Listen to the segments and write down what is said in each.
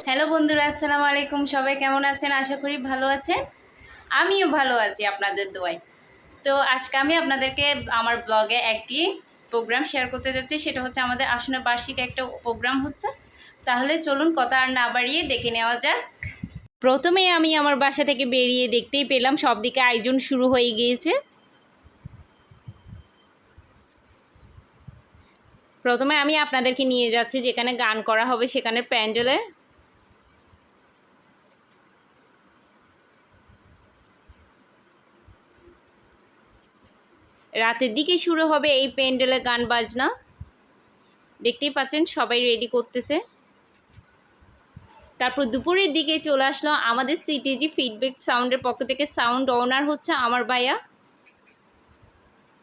Hello বন্ধুরা, আসসালামু আলাইকুম। সবাই কেমন আছেন? আশা করি ভালো আছেন। আমিও ভালো আছি আপনাদের দোয়ায়। তো আজকে আমি আপনাদেরকে আমার ব্লগে একটি প্রোগ্রাম শেয়ার করতে যাচ্ছি। সেটা হচ্ছে আমাদের আসনের বার্ষিক একটা প্রোগ্রাম হচ্ছে। তাহলে চলুন কথা আর না বাড়িয়ে দেখে নেওয়া যাক। প্রথমে আমি আমার বাসা থেকে বেরিয়ে দেখতেই পেলাম সব দিকে আয়োজন শুরু হয়ে গিয়েছে। প্রথমে আমি আপনাদেরকে নিয়ে যাচ্ছি যেখানে গান করা হবে, সেখানে প্যান্ডেলে। রাতের দিকে শুরু হবে এই প্যান্ডেলে গান বাজনা। দেখতেই পাচ্ছেন সবাই রেডি করতেছে। তারপর দুপুরের দিকে চলে আসলো আমাদের সিটিজি ফিডব্যাক সাউন্ডের পক্ষ থেকে। সাউন্ড ওনার হচ্ছে আমার ভাইয়া।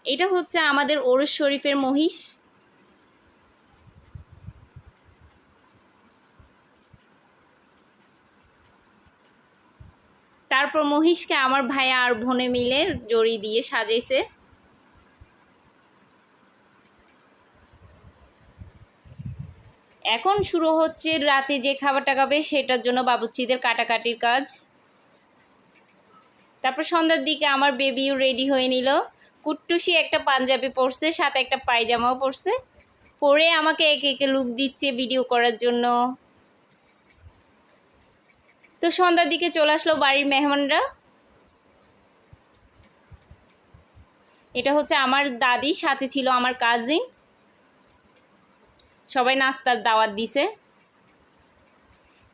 এটা হচ্ছে আমাদের ওরস শরীফের মহিষ। তারপর মহিষকে আমার ভাইয়া আর বোনে মিলে জড়ি দিয়ে সাজাইছে। এখন শুরু হচ্ছে রাতে যে খাবারটা খাবে সেটার জন্য বাবুর্চিদের কাটাকাটির কাজ। তারপর সন্ধ্যার দিকে আমার বেবিও রেডি হয়ে নিল। কুট্টুসি একটা পাঞ্জাবি পরছে, সাথে একটা পায়জামাও পরছে। পরে আমাকে একে একে লুক দিচ্ছে ভিডিও করার জন্য। তো সন্ধ্যার দিকে চলে আসলো বাড়ির মেহমানরা। এটা হচ্ছে আমার দাদি, সাথে ছিল আমার কাজিন। সবাই নাস্তার দাওয়াত দিছে।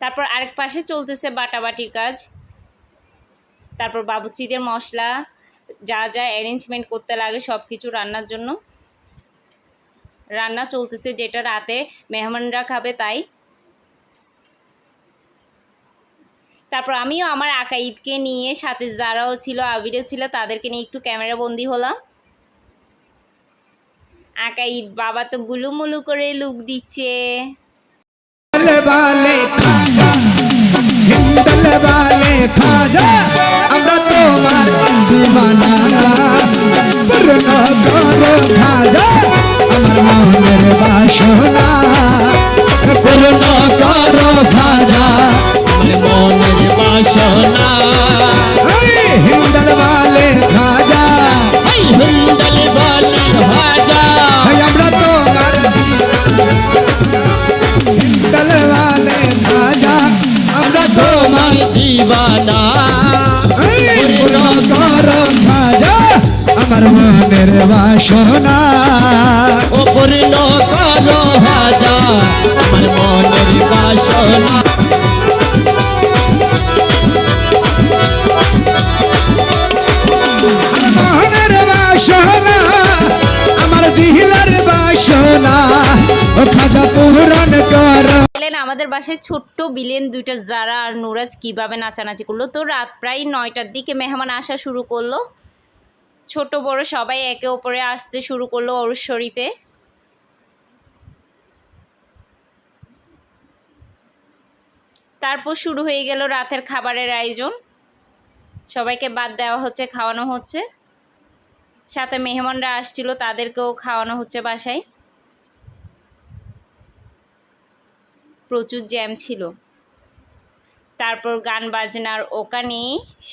তারপর আরেক পাশে চলতেছে বাটাবাটির কাজ। তারপর বাবুর্চিদের মশলা যা যা অ্যারেঞ্জমেন্ট করতে লাগে সব কিছু রান্নার জন্য। রান্না চলতেছে, যেটা রাতে মেহমানরা খাবে তাই। তারপর আমিও আমার আকা ঈদকে নিয়ে, সাথে যারাও ছিল, আবিরও ছিল, তাদেরকে নিয়ে একটু ক্যামেরা বন্দি হলাম। আকা ঈদ বাবা তো গুলুমুলু করে লুক দিচ্ছে। আমরা তোমার দিওয়ানা, পূর্ণ করো খাজা আমার মনের বাসনা, পূর্ণ করো খাজা আমার মনের বাসনা। হিন্দল वाले খাজা, হিন্দল वाले খাজা আমরা তোমার হিন্দল वाले খাজা আমরা তোমার দিওয়ানা, পূর্ণ করো খাজা আমার মনের বাসনা, ও পূর্ণ করো খাজা আমার মনের বাসনা। মনের বাসনা আমার দিলের বাসনা, ও খাজা পূরণ করো। আমাদের বাসায় ছোট্ট বিলেন দুইটা জারা আর নুরাজ কিভাবে নাচানাচি করলো। তো রাত প্রায় 9টার দিকে মেহমান আসা শুরু করলো। ছোট বড় সবাই একে অপরে আসতে শুরু করলো ওরস শরীফে। তারপর শুরু হয়ে গেল রাতের খাবারের আয়োজন। সবাইকে বাদ দেওয়া হচ্ছে, খাওয়ানো হচ্ছে। সাথে মেহমানরা আসছিল, তাদেরকেও খাওয়ানো হচ্ছে বাসায়। প্রচুর জ্যাম ছিল। তারপর গান বাজনার ওখানে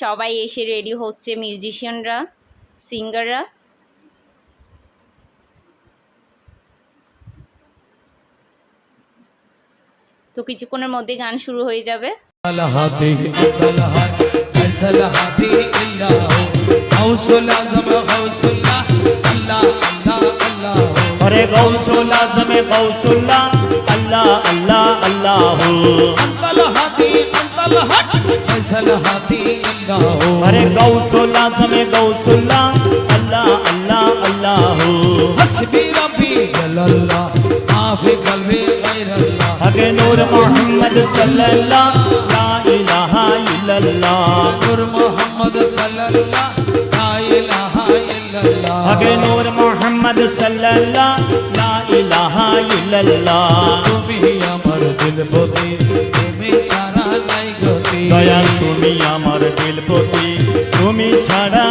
সবাই এসে রেডি হচ্ছে, মিউজিশিয়ানরা, সিঙ্গাররা। তো কিছুক্ষণের মধ্যে গান শুরু হয়ে যাবে। अरे गौसुल आज़म गौसुल्ला अल्लाह अल्लाह अल्लाह अंतल हाथी अंतल हट फैसल हाथी अल्लाह। अरे गौसुल आज़म गौसुल्ला अल्लाह अल्लाह अल्लाह हस्बी रब्बी जल्लल्लाह माफी कल्बी गैरल्लाह। हके नूर मोहम्मद सल्लल्लाह ला इलाहा इल्लल्लाह, नूर मोहम्मद सल्लल्लाह ला इलाहा इल्लल्लाह। हके नूर मोहम्मद सल्लल्लाह ला इलाहा इल्लल्लाह। তুমি আমার দিলপতি, তুমি ছাড়া নাই গতি, দয়াল তুমি আমার দিলপতি, তুমি ছাড়া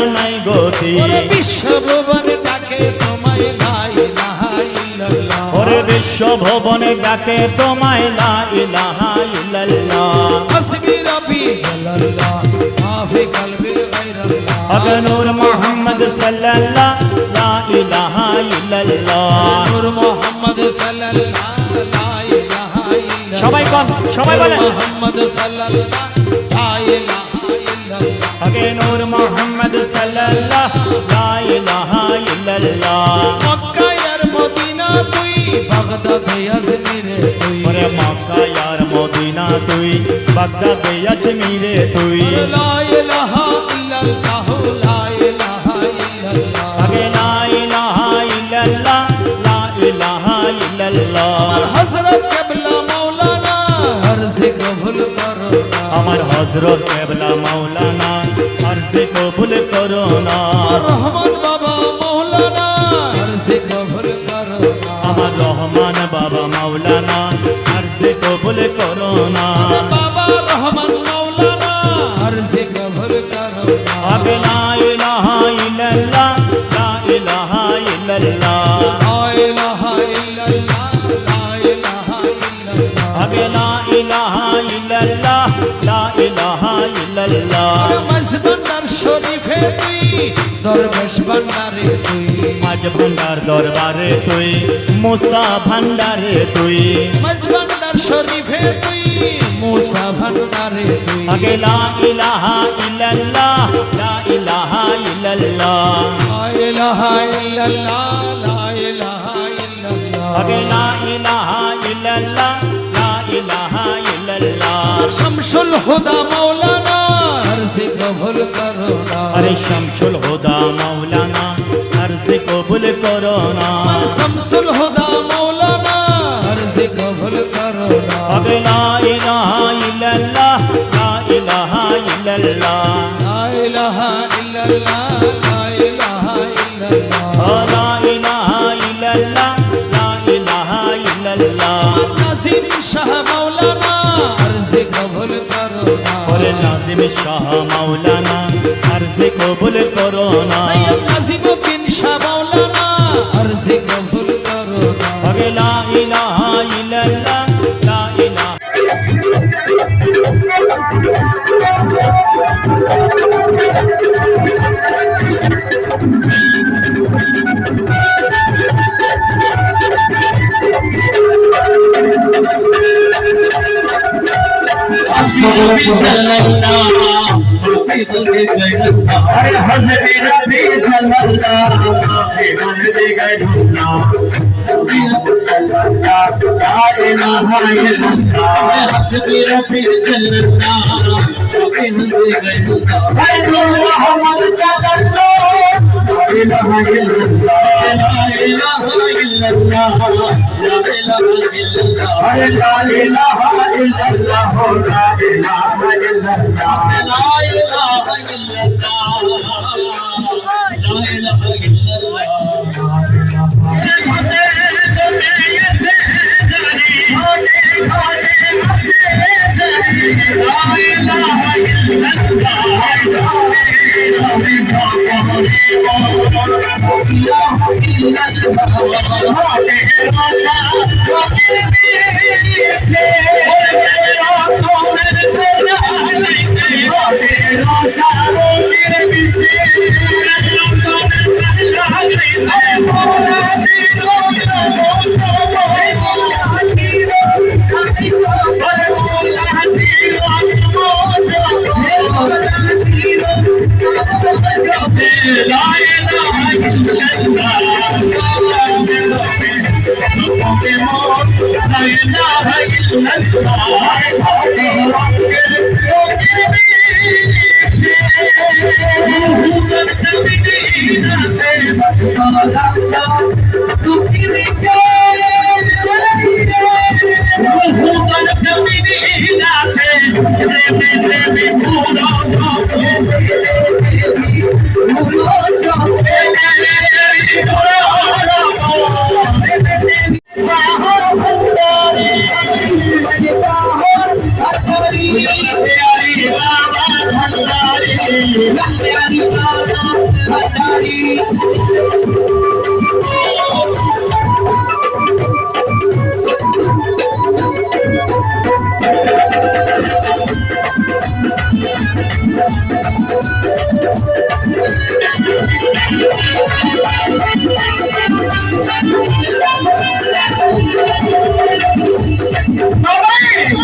জ্যোতি ওরে বিশ্বভুবন ডাকে তোমায় লা ইলাহা ইল্লাল্লাহ ওরে বিশ্ব ভুবনে ডাকে তোমায় লা ইলাহা ইল্লাল্লাহ হাসবি রব্বি জাল্লাল্লাহ মাফি কলবি গায়রাল্লাহ আগে নূর মোহাম্মদ সাল্লাল্লাহ লা ইলাহা ইল্লাল্লাহ নূর মুহাম্মদ সাল্লাল্লাহ লা ইলাহা ইল্লাল্লাহ সবাই কোন সবাই বলেন মুহাম্মদ সাল্লাল্লাহ লা ইলাহা ইল্লাল্লাহ আগে নূর মোহাম্মদ সাল্লাল্লাহ লা ইলাহা ইল্লাল্লাহ মক্কা আর মদিনা তুই বাগদাদ আজমিরে তুই ওরে মক্কা আর মদিনা তুই বাগদাদ আজমিরে তুই লা ইলাহা ইল্লাল্লাহ লা ইলাহা ইল্লাল্লাহ আগে লা ইলাহা ইল্লাল্লাহ লা ইলাহা ইল্লাল্লাহ আমার হযরত কিবলা মাওলানা আরজি কবুল করো না আমার হযরত কেবলা মাওলানা আরজি কবুল করো না রহমান বাবা মাওলানা আরজি কবুল করো না আমার রহমান বাবা মাওলানা আরজি কবুল করো না বাবা রহমান মাওলানা আরজি কবুল করো না আগে লা ইলাহা ইল্লাল্লাহ লা ইলাহা ইল্লাল্লাহ লা ইলাহা ইল্লাল্লাহ লা ইলাহা ইল্লাল্লাহ আগে লা ইলাহা ইল্লাল্লাহ লা ইলাহা ইল্লাল্লাহ মজবন্দার শরীফে তুই দরবেশ ভান্ডারে তুই মাঝ ভান্ডার দরবারে তুই মুসা ভান্ডারে তুই মজবন্দার শরীফে তুই মুসা ভান্ডারে তুই আগে লা ইলাহা ইল্লাল্লাহ লা ইলাহা ইল্লাল্লাহ লা ইলাহা ইল্লাল্লাহ লা ইলাহা ইল্লাল্লাহ আগে লা ইলাহা ইল্লাল্লাহ লা ইলাহা ইল্লাল্লাহ শামসুল হুদা মাওলানা আরজি কবুল করো না আরে শামসুল হুদা মাওলানা আরজি কবুল করো না আমার শামসুল হুদা মাওলানা আরজি কবুল করো না আগে লা ইলাহা ইল্লাল্লাহ লা ইলাহা ইল্লাল্লাহ লা ইলাহা ইল্লাল্লাহ লা ইলাহা ইল্লাল্লাহ লা ইলাহা ইল্লাল্লাহ লা ইলাহা ইল্লাল্লাহ আমার নাজিম শাহ মাওলানা আরজি কবুল করো না ওরে নাজিম শাহ মাওলানা আরজি কবুল করো না সৈয়দ নাজিম বিন শাহ মাওলানা আরজি কবুল করো না আগে লা ইলাহা ইল্লাল্লাহ লা ইলাহা अरे हज़रत नबी सल्लल्लाहु अलैहि वसल्लम ला इलाहा इल्लल्लाह हज़रत नबी सल्लल्लाहु अलैहि वसल्लम मुहम्मद सल्लल्लाहु अलैहि वसल्लम ला इलाहा इल्लल्लाह ला इलाहा इल्लल्लाह अरे ला इलाहा इल्लल्लाह ला इलाहा इल्लल्लाह ला इलाहा इल्लल्लाह ला इलाहा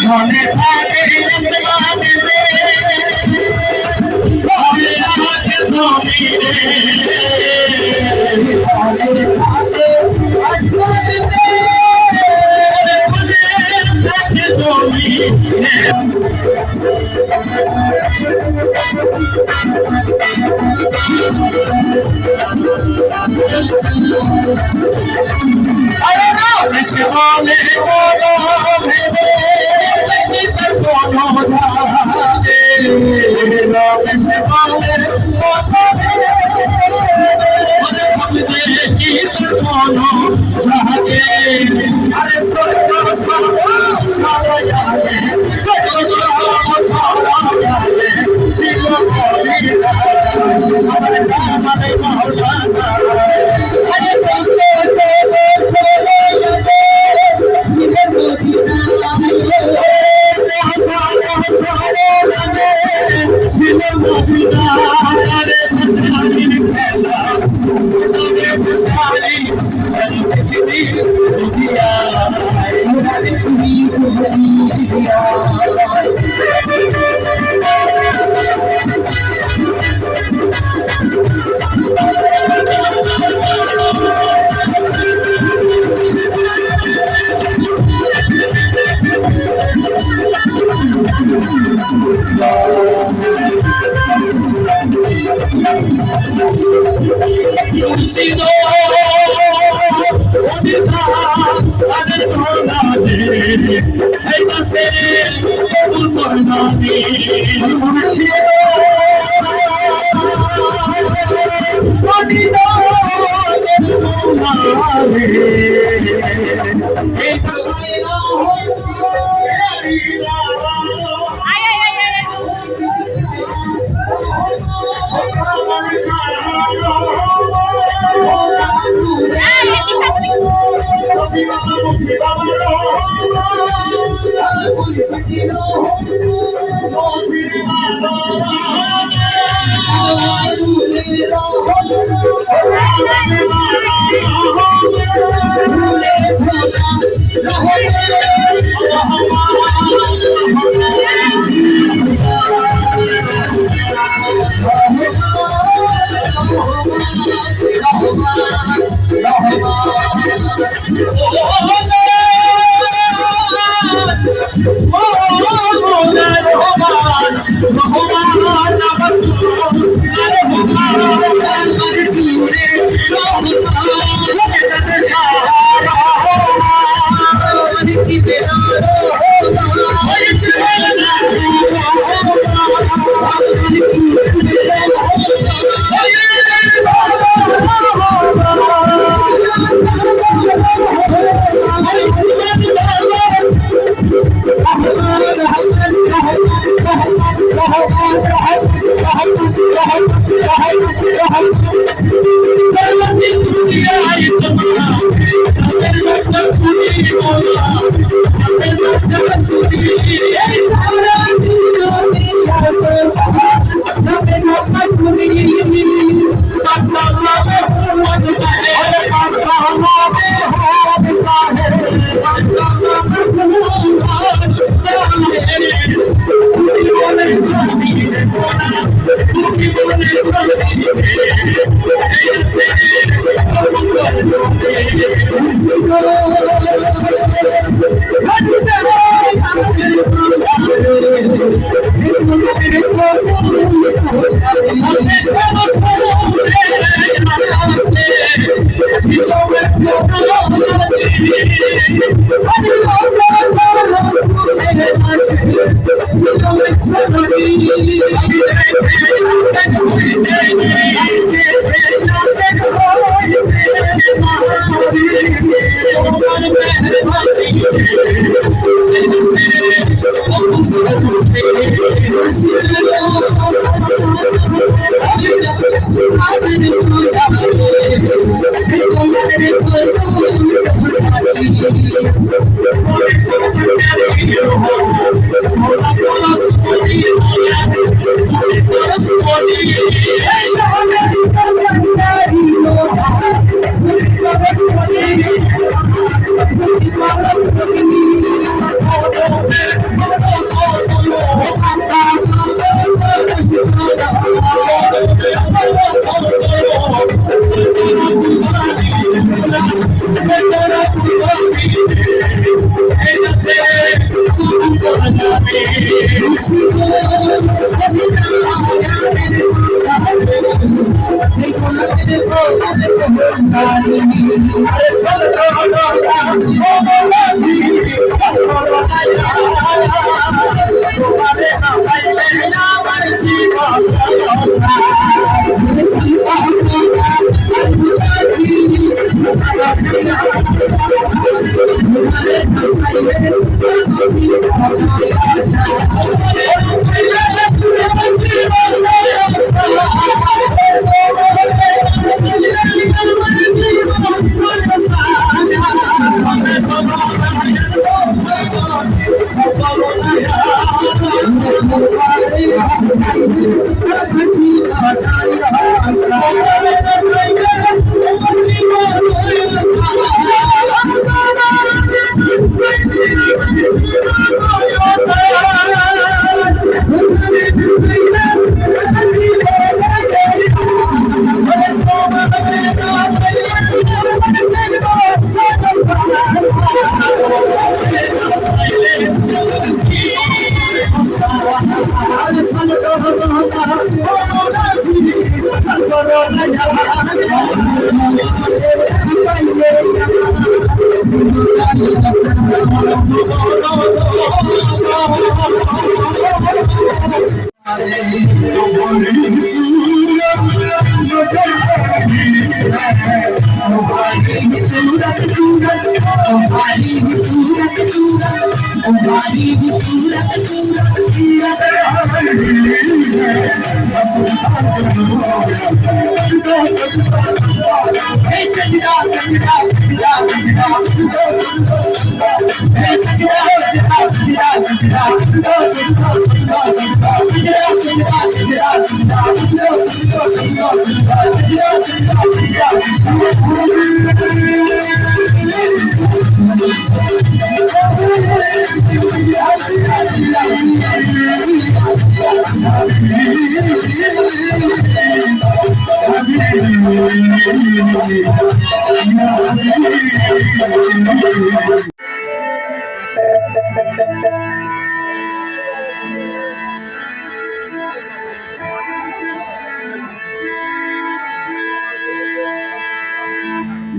মনে থাকে আসমানে মনে থাকে জমিনে মনে থাকে আসমানে মনে থাকে জমিনে আরে না এসে বলে বলো ভেবে Sido,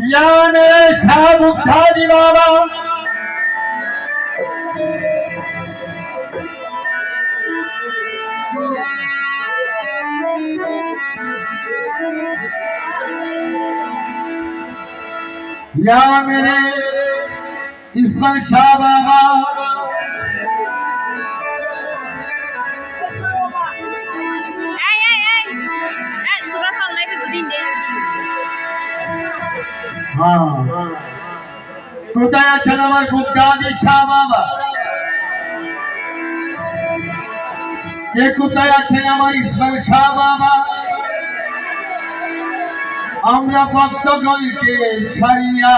या मेरे शाह मुक्ताजी बाबा या मेरे इस्माइल शाह बाबा কোথায় আছেন আমার গুপ্তাদি শাহ বাবা? কে কোথায় আছেন আমার ইসমাইল শাহ বাবা? আমরা ভক্তগণকে ছাড়িয়া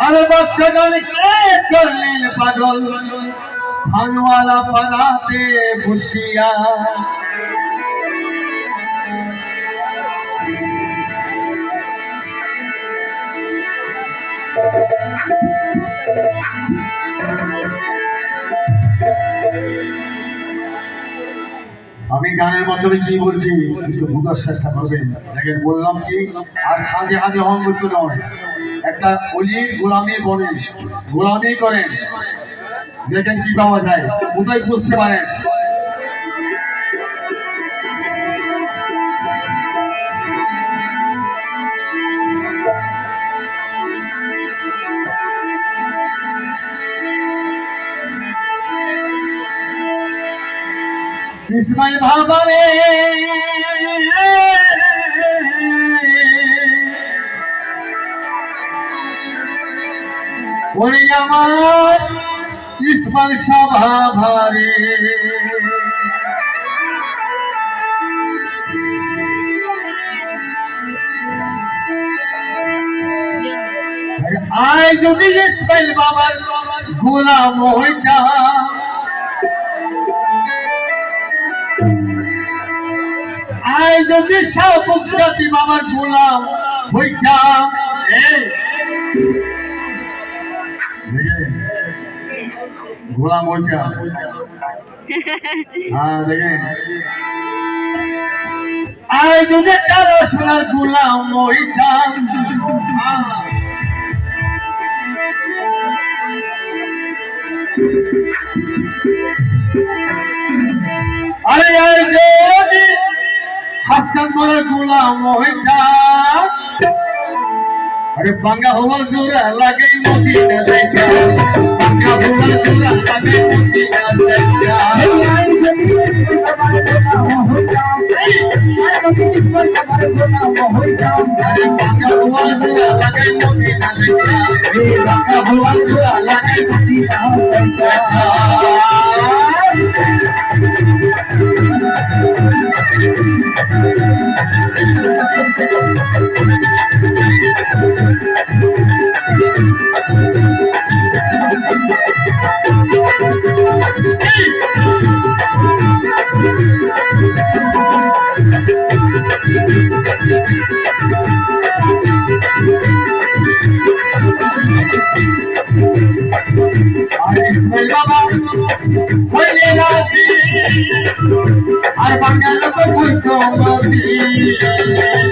আর ভক্তগণকে করলেন পাগল খানওয়ালা পাড়াতে বসিয়া। আমি গানের মাধ্যমে কি বলছি একটু বোঝার চেষ্টা করবেন। দেখেন বললাম কি আর খাঁজে খাঁজে অহংকৃত নয়, একটা অলির গোলামি বলেন, গোলামি করেন, দেখেন কি পাওয়া যায়, কোথায় বুঝতে পারেন। ইসমাইল বাবা রে ওরে আমার স্পর্শ ভাভারে আয় যদি ইসমাইল বাবার গোলাম হইতাম আয় যদি শাহবুজাতি বাবার গোলাম হইতাম গোলাম হইতাম হ্যাঁ দেখেন আয় যদি কারো সোনার গোলাম হইতাম আরে আয় যদি হাসকান করে গোলাম হইতাম अरे बांगा हुआ जोरा लगे मोदी न जाएगा बांगा हुआ जोरा लगे मोदी न जाएगा आई जब हमारे गोला हो जाओ आई जब हमारे गोला हो जाओ अरे बांगा हुआ जोरा लगे मोदी न जाएगा ए बांगा हुआ जोरा लगे मोदी न जाएगा ইসমাইল বাবা হইলে রাজি আর বাঙাল তো হইতো মাঝি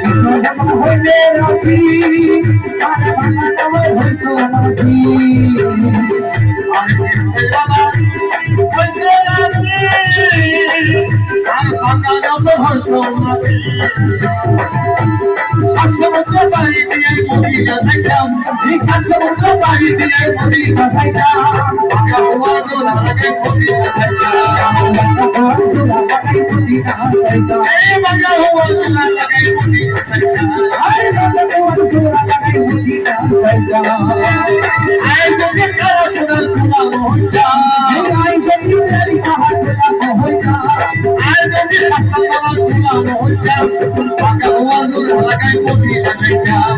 ইসমাইল বাবা হইলে রাজি আর বাঙাল হইতো মাঝি আর ইসমাইল বাবা হইলে রাজি আর বাঙাল হইতো মাঝি শাসমুদ্র বাড়ি দিয়ে মদিনা যাইতাম এই শাসমুদ্র বাড়ি দিয়ে মদিনা যাইতাম বাংলা হওয়ার জোড়া লাগে মদিনা যাইতাম বাংলা হওয়ার জোড়া লাগে মদিনা যাইতাম এই বাংলা হওয়ার জোড়া লাগে মদিনা যাইতাম এই বাংলা হওয়ার জোড়া লাগে মদিনা যাইতাম আই যদি কারো সোনার গোলাম হইতাম এই আই যদি নারী সাহার গোলাম হইতাম আই যদি হাসপাতাল গোলাম হইতাম বাংলা হওয়ার জোড়া লাগে মদিনা যাইতাম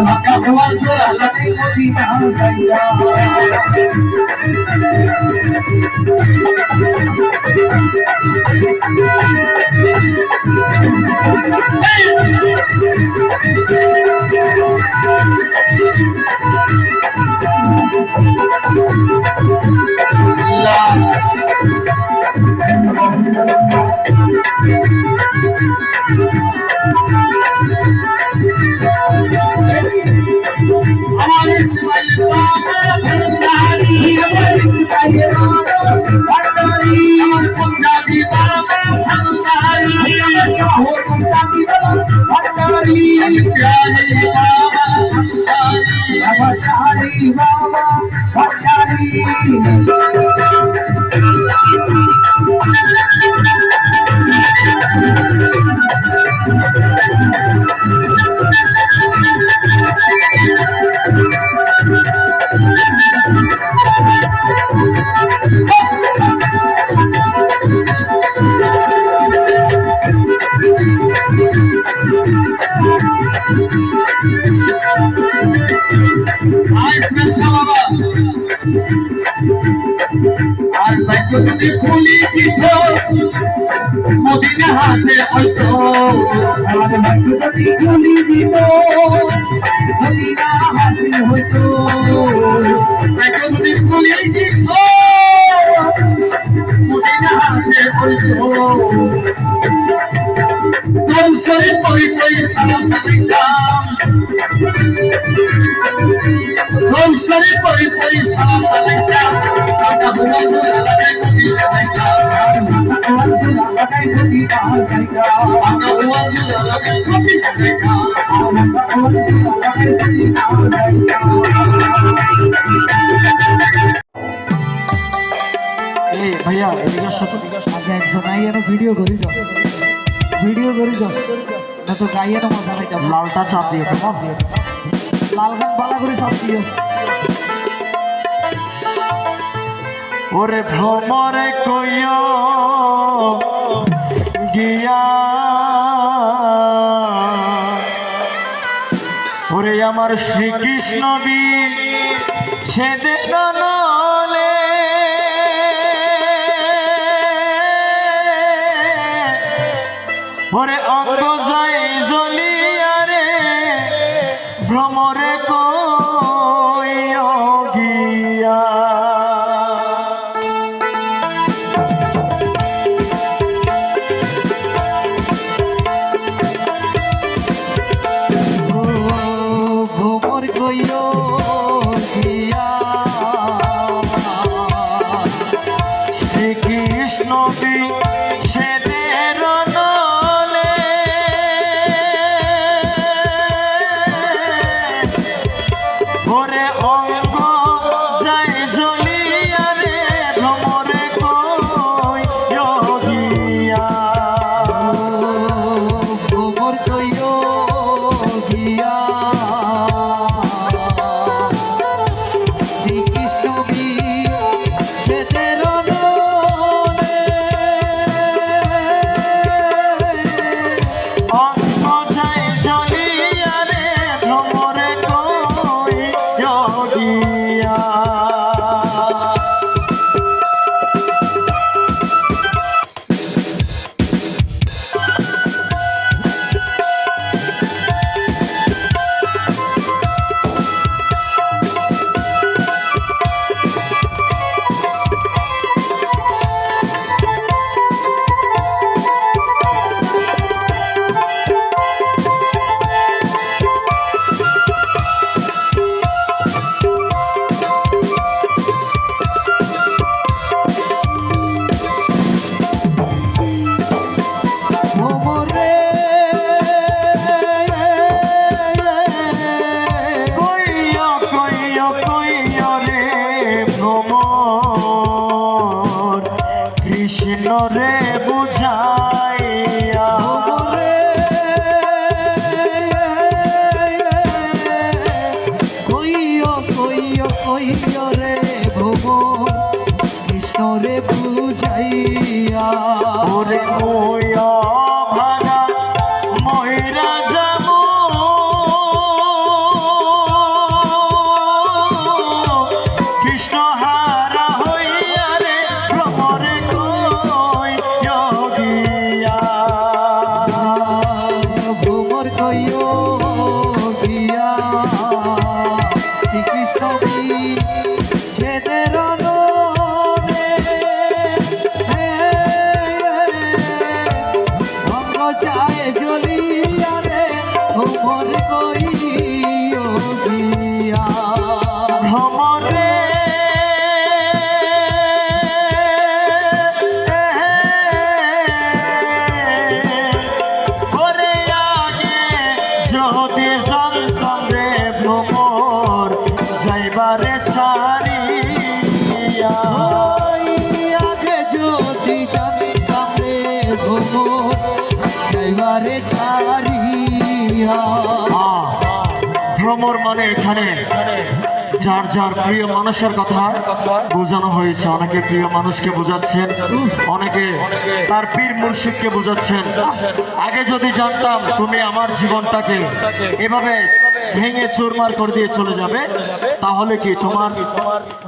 বাংলা হওয়ার জোড়া লাগে মদিনা যাইতাম আর ভাগ্য যদি খুলি দিত মদিনা হাসে হইতো আর ভাগ্য যদি খুলি দিত মদিনা হাসে হইতো ভাগ্য যদি খুলি দিত মদিনা হাসে হইতো দৌসরে পরি পরি সালাম আলাইকুম দৌসরে পরি পরি সালাম আলাইকুম বাংলা হওয়ার জোড়া লাগে মদিনা যাইতাম বাংলা হওয়ার জোড়া লাগে মদিনা যাইতাম বাংলা হওয়ার জোড়া লাগে মদিনা যাইতাম বাংলা হওয়ার জোড়া লাগে মদিনা যাইতাম এই ভাইয়া এদিকে সাথে আগে একজন আইয়ানো ভিডিও করি যাও না তো গাইয়ানো মজা নাই লালটা চাপ দিয়ে লাল গান বালা করে চাপ দিয়ে ওরে ভ্রমরে কইয়া গিয়া ওরে আমার শ্রীকৃষ্ণ বি ছেদে নলে ওরে অঙ্গ যায় জ্বলিয়া রে ভ্রমরে কইয়া গিয়া ভ্রমর কইও গিয়া শ্রীকৃষ্ণ বিচ্ছেদের নলে ওরে অঙ্গ যায় জ্বলিয়া রে ভ্রমরে কইয়া গিয়া ভ্রমর কইও গিয়া শ্রীকৃষ্ণ বিচ্ছেদের নলে অঙ্গ যায় জ্বলিয়া রে ভ্রমরে কইয়া গিয়া ভ্রমরে কইয়া কইয়া কইয়া রে ভ্রমর কৃষ্ণ রে বুঝাইয়া কইও কইও কইও রে ভ্রমর কৃষ্ণ রে বুঝাইয়া ওরে কইয়া ভাগা ময়রা যাব কৃষ্ণ হারা হইয়া রে ভ্রমরে কইয়া গিয়া ভ্রমর কইও গিয়া শ্রীকৃষ্ণ বিচ্ছেদের নলে অঙ্গ যায় জ্বলিয়া রে ভ্রমর কইও গিয়া ভ্রমরে ওরে আগে যদি জানতাম রে ভ্রমর যাইবারে ছাড়িয়া ওই আগে যদি জানিতাম রে ভ্রমর যাইবারে ছাড়িয়া ভ্রমর মানে এখানে যার যার প্রিয় মানুষের কথা বোঝানো হয়েছে। অনেকে প্রিয় মানুষকে বোঝাচ্ছেন, অনেকে তার পীর মুর্শিদকে বোঝাচ্ছেন। আগে যদি জানতাম তুমি আমার জীবনটাকে এভাবে ভেঙে চুরমার করে দিয়ে চলে যাবে, তাহলে কি তোমার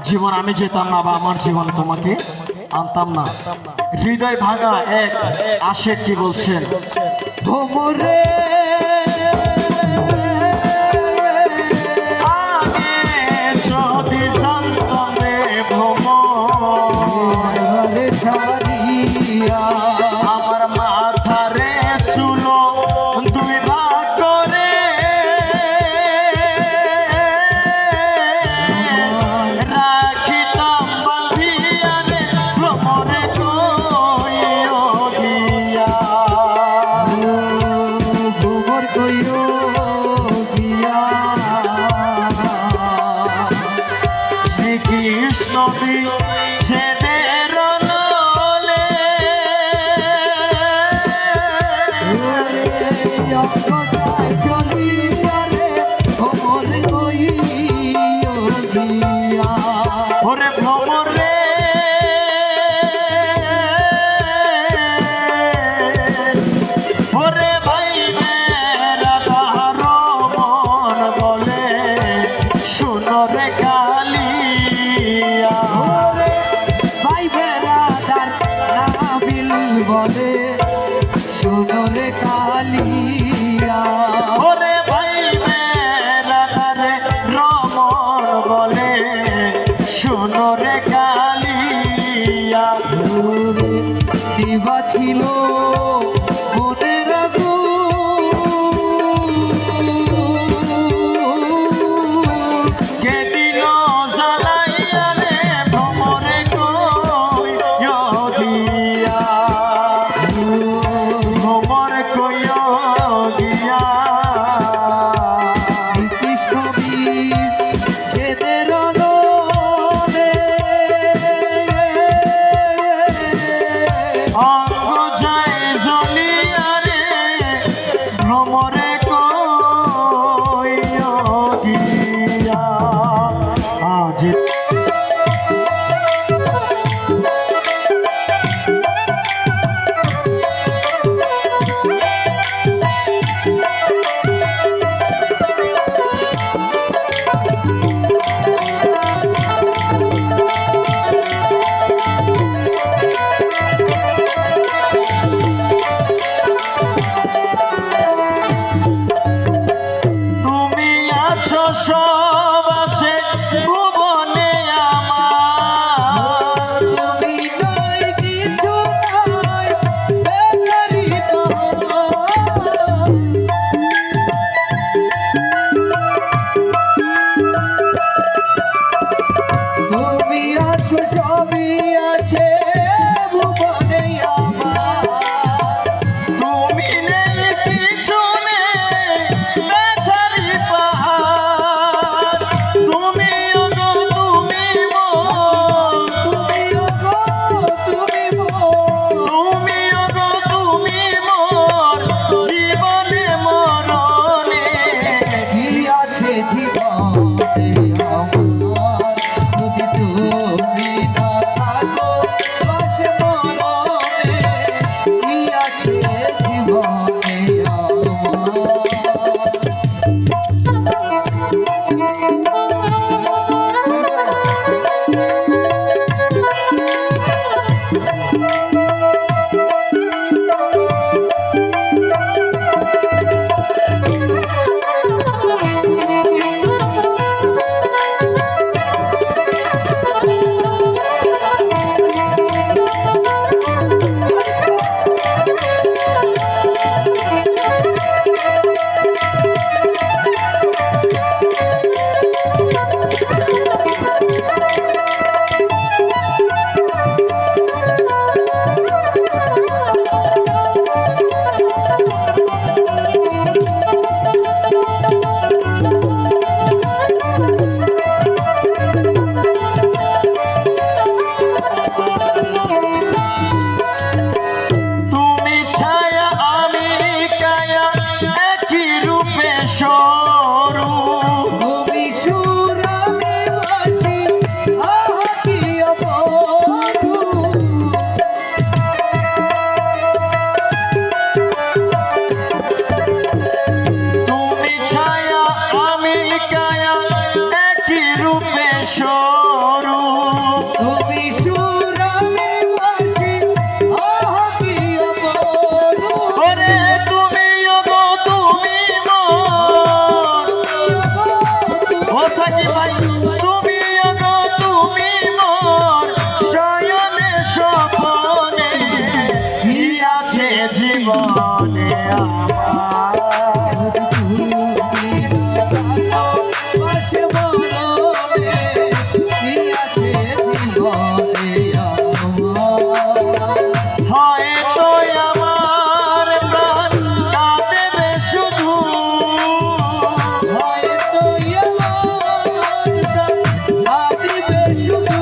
জীবন আমি যেতাম না, বা আমার জীবন তোমাকে আনতাম না। হৃদয় ভাঙা এক আশেক কি বলছেন, ভ্রমরে আগে যদি জানতাম রে ভ্রমর যাইবারে ছাড়িয়া আমার মাথারে চুলো দুই ভাগ করে রাখিতাম বাঁধিয়া রে ভ্রমরে কইয়া গিয়া ভ্রমর কইও গিয়া শ্রীকৃষ্ণ বিচ্ছেদের নলে বলে শোনো রে কালিয়া ওরে ভাই মেরারে রমন বলে শোনো রে কালিয়া দিবা ছিল মনের কে দিল জ্বালাইয়া রে ভ্রমরে কইয়া দিয়া ভ্রমর কইয়া দিয়া কৃষ্ণ বীর যেদের নদে অঙ্গ যায় জ্বলিয়া রে ভ্রমরে কইয়া দিয়া আজ তুমি আছো সব আছে ভুবনে আমার তুমি নাই কিছু নাই বেকারি তুমি আছো সবই আছে ভুবনে আমার তুমি নেই কিছু নেই বেকারি পাহাড় তুমি ওগো তুমি মোর তুমি ওগো তুমি তুমি ওগো তুমি মোর জীবনে মরণে কি আছে জীবনে আমার যদি তুমি না থাকো পাশে মরণে কি আছে জীবনে আমার তুমি ছায়া আমি কায়া একই রূপে সরু তুমি সুর আমি বাসি আহা কি অপরূপ তুমি ছায়া আমি কায়া একই রূপে সরু তুমি সুর আমি বাসি আহা কি অপরূপ ওরে তুমি ওগো তুমি মোর ও সাকি ভাই তুমি ওগো তুমি মোর শয়নে স্বপনে কি আছে জীবনে আমার পাশে মরণে কি আছে জীবনে আমার হয়তো আমার প্রাণ কাঁদেবে শুধু হয়তো আমার ভাবিবে শুধু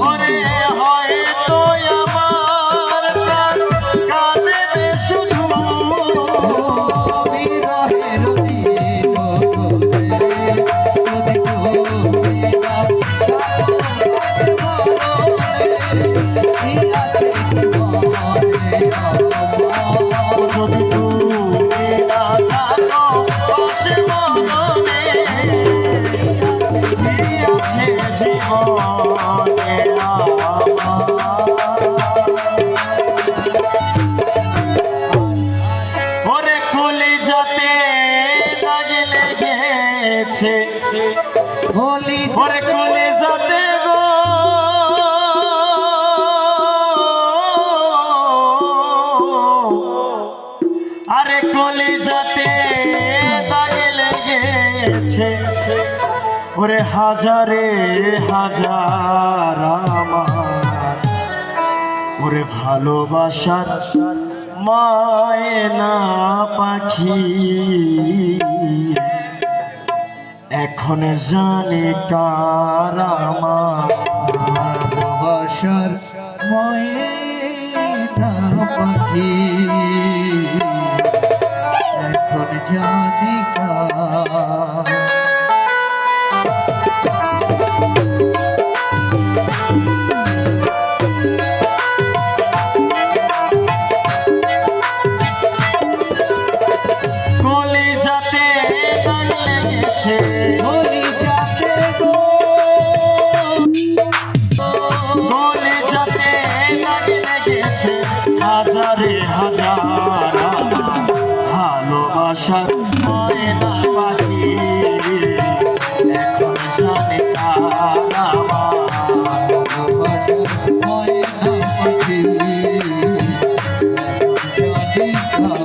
ওরে হয়তো আমার প্রাণ কাঁদেবে শুধু বিরহের দিন যদি তুমি না থাকো কি আছে জীবনে আমার যদি তুমি না থাকো পাশে মরণে কি আছে জীবনে আমার ওরে কলিজাতে গো আরে কলিজাতে দাগ লেগেছে ওরে হাজারে হাজার আমার ওরে ভালোবাসার ময়না পাখি এখন জানি কার আমার ভালোবাসার ময়না পাখি এখন জানি কার। কলিজাতে দাগ লেগেছে কলিজাতে গো কলিজাতে দাগ লেগেছে হাজারে হাজার ভালোবাসার ময়না পাখি এখন জানি কার আমার ভালোবাসার ময়না পাখি এখন জানি কার।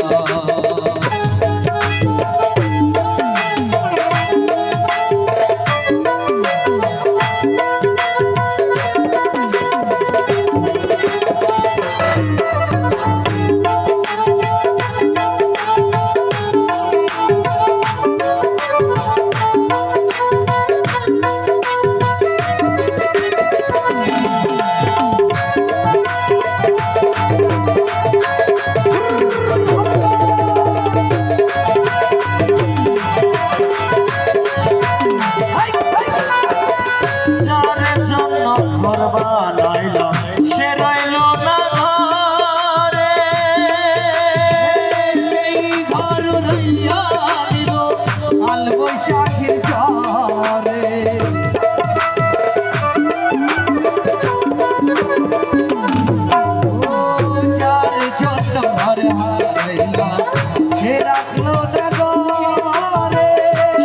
যার জন্য ঘর বানাইল সে রইল না ঘরে সেই ঘর রইয়া দিল কাল বৈশাখীর ঝড়ে। ও যার জন্য ঘর হারাইলা সে রাখলো না ঘরে।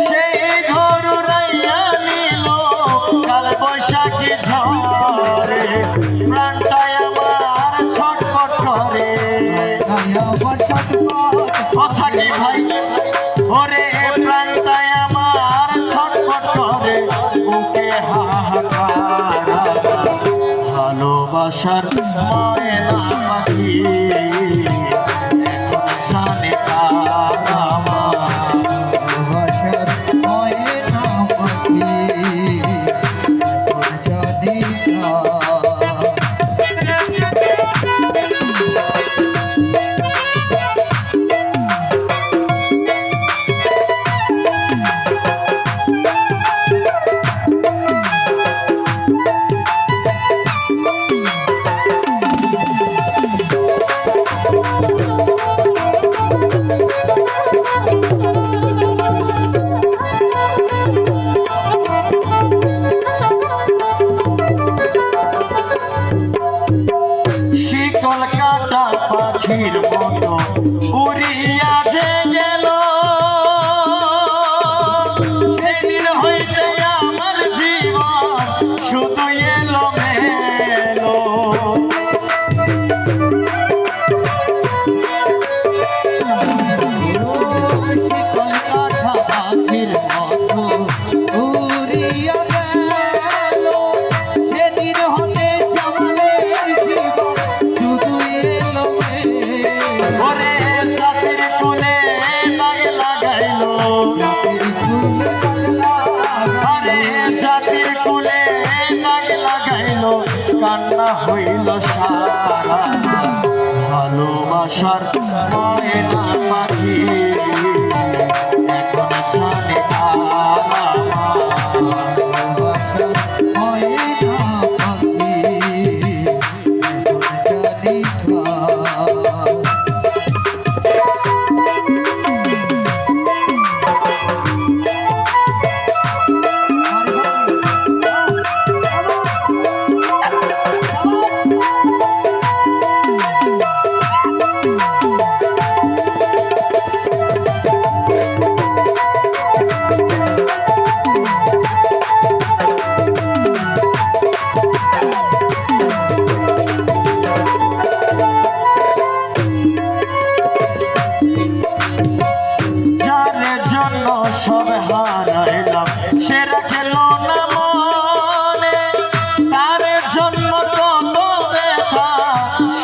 সেই ঘর রাইয়া নিল কাল বৈশাখী ঝরে প্রাণটায় আমার ছটফট করে আমার ছটফট কথাটি ভাই ওরে প্রাণটায় আমার ছটফট করে বুকে হাহাকার ভালোবাসার ময়না পাখি এখন জানে কার আমার ভালোবাসার ময়না পাখি এখন জানি কার। শিকল কাটা পাখির মতো উড়িয়া যে গেল সেদিন হইতে আমার জীবন শুধু এলো মেলো শিকল কাটা পাখির মতো উড়িয়া গেল সেদিন হতে জামালের জীবন শুধু এলো মেলো। ওরে সাথীর কোলে দাগ লাগাইলো আরে জাতির কুলে দাগ লাগাইলো কান্না হইল সারা ভালোবাসার ময়না পাখি এখন জানে কার আমার ভালোবাসার ময়না পাখি এখন জানি কার।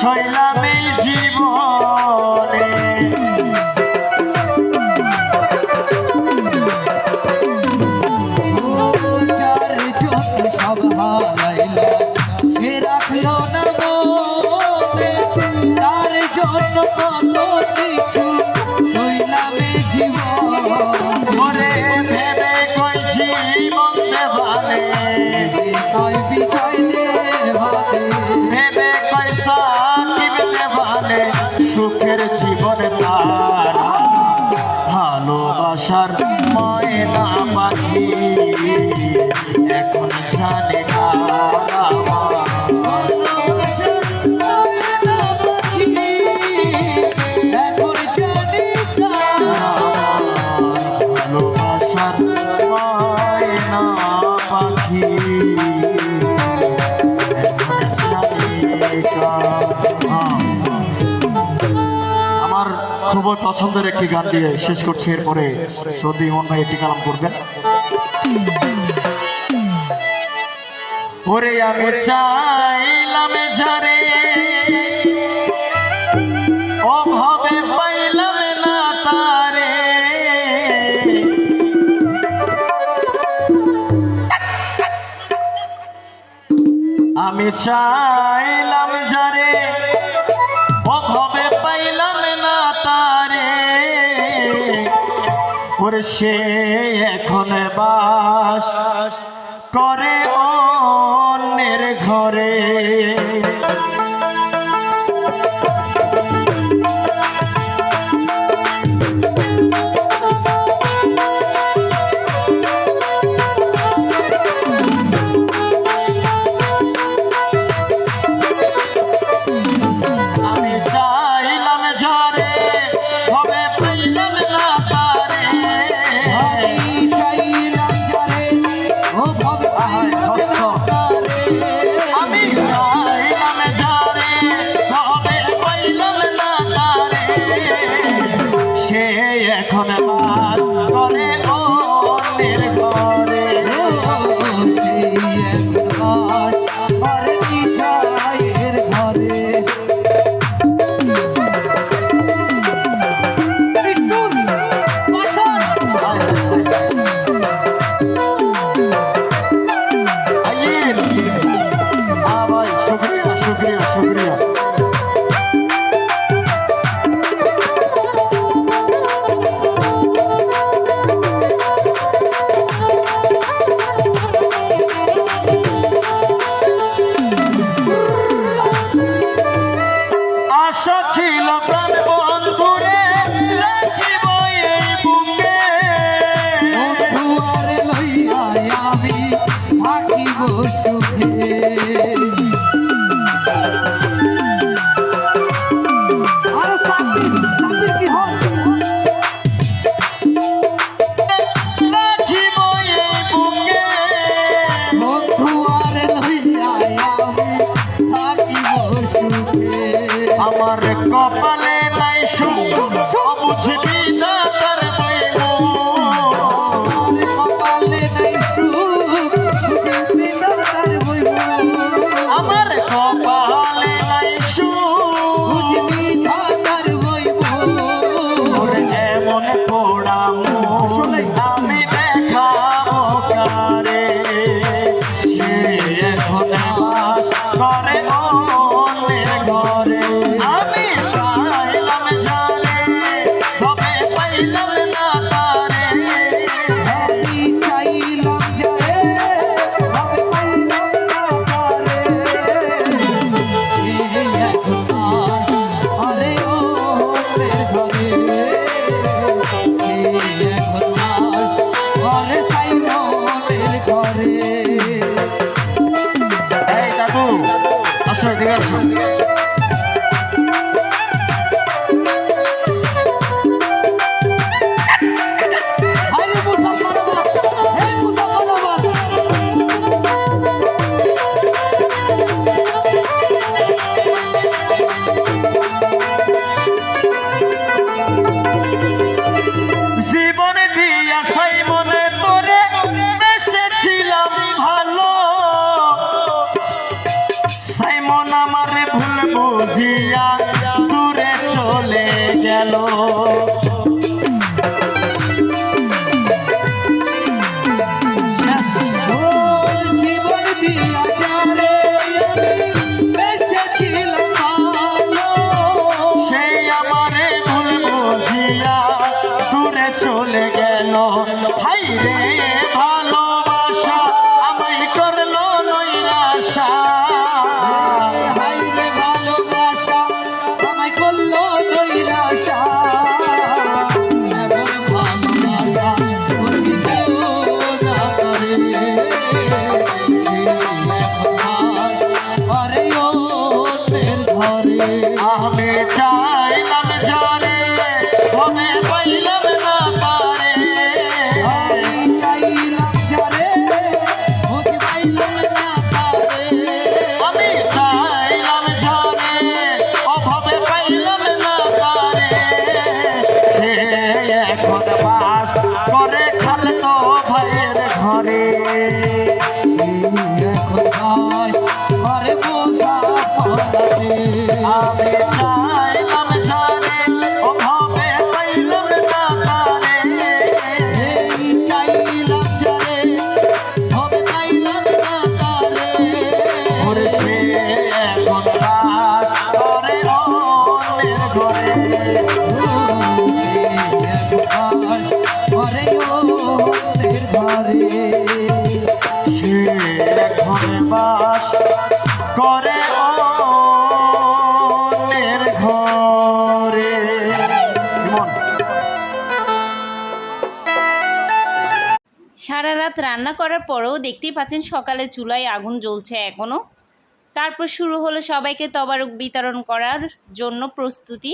সইলাম এই জীবনে। যার যত সব হারাইলো সে রাখলো না মনে, তার জন্য কত কিছু হইলাম এই জীবন। ওরে ভেবে কই জীবন দেবানে, কয় বিজয় দেবানে, ভেবে কই সাকিব দেবানে, সুখের জীবন তার ভালোবাসার ময়না পাখি এখন জানে না আমার। ভালোবাসার ময়না পাখি এখন জানে কার। আমার খুবই পছন্দের একটি গান দিয়ে শেষ করছি, এরপরে সৌদি ইমন ভাই একটি কালাম করবেন। ওরে আমি চাইলাম যারে অভাবে পাইলাম না তারে, আমি চাইলাম যারে অভাবে পাইলাম না তারে, ওরে সে এখন বাস করে অন্যের ঘরে। আমি চাইলাম যারে হবে পাইলাম না তারে, আমি চাইলাম যারে ও ভবে আমি চাইলাম যারে হবে পাইলাম না তারে, সে এখন বাস করে অন্যের ঘরে। ভাই শুক্রিয়া শুক্রিয়া শুক্রিয়া। আশা ছিল প্রাণ বন্ধুরে রাখিব এই বুকে, দুয়ারে লইয়া আমি থাকিব সুখে। আর সাবির কি হয় রাখিব এই বুকে, দুয়ারে লইয়া আমি থাকিব সুখে। আমার কপালে নাই সুখ বুঝবি না তার বইব, কপালে নাই সুখ বুঝবি না তার বইব, আমার কপালে নাই সুখ বুঝবি না তার বইব। ওরে এমন পোড়াম আমি দেখাবো কারে, সে এখন বাস করে অন্যের ঘরে। আমি চাইলাম জানে বুঝিয়া দূরে চলে গেল। জীবন দিয়া যারে আমি বেঁচেছিলাম ভালো, সেই আমারে ভুল বুঝিয়া দূরে চলে গেল। হাই রে ভালোবাসা আমায় করলো নৈরাশা। হাই রে ভালোবাসা আমায় করলো নৈরাশা। এমন ভালোবাসা যদি কেউ না করে, ঘরে অন্যের ঘরে। আমি চাইলাম যারে হবে পাইলাম না তারে। আমি চাইলাম যারে খোঁজ পাইলাম না তারে। আমি চাইলাম যারে অভাবে পাইলাম না তারে। সে এখন বাস করে খালতো ভাইয়ের ঘরে। এখন বাস ঘরে বোঝা পড়ারে। আমি চাইলাম যারে অভাবে পাইলাম না তারে। এই চাইলাম যারে হবে পাইলাম না তারে। ওরে সে এখন বাস করে অন্যের ঘরে। সে এখন বাস ঘরে অন্যের ঘরে। সে এখন বাস করে অন্যের ঘরে। ইমন, সারা রাত রান্না করার পরেও দেখতেই পাচ্ছেন সকালে চুলায় আগুন জ্বলছে এখনও। তারপর শুরু হলো সবাইকে তবারক বিতরণ করার জন্য প্রস্তুতি।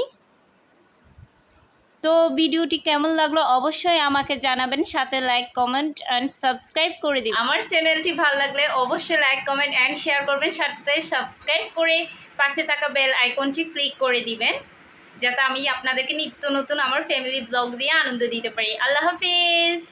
তো ভিডিওটি কেমন লাগলো অবশ্যই আমাকে জানাবেন, সাথে লাইক কমেন্ট অ্যান্ড সাবস্ক্রাইব করে দিন। আমার চ্যানেলটি ভালো লাগলে অবশ্যই লাইক কমেন্ট অ্যান্ড শেয়ার করবেন, সাথে সাবস্ক্রাইব করে পাশে থাকা বেল আইকনটি ক্লিক করে দিবেন, যাতে আমি আপনাদেরকে নিত্য নতুন আমার ফ্যামিলি ব্লগ দিয়ে আনন্দ দিতে পারি। আল্লাহ হাফিজ।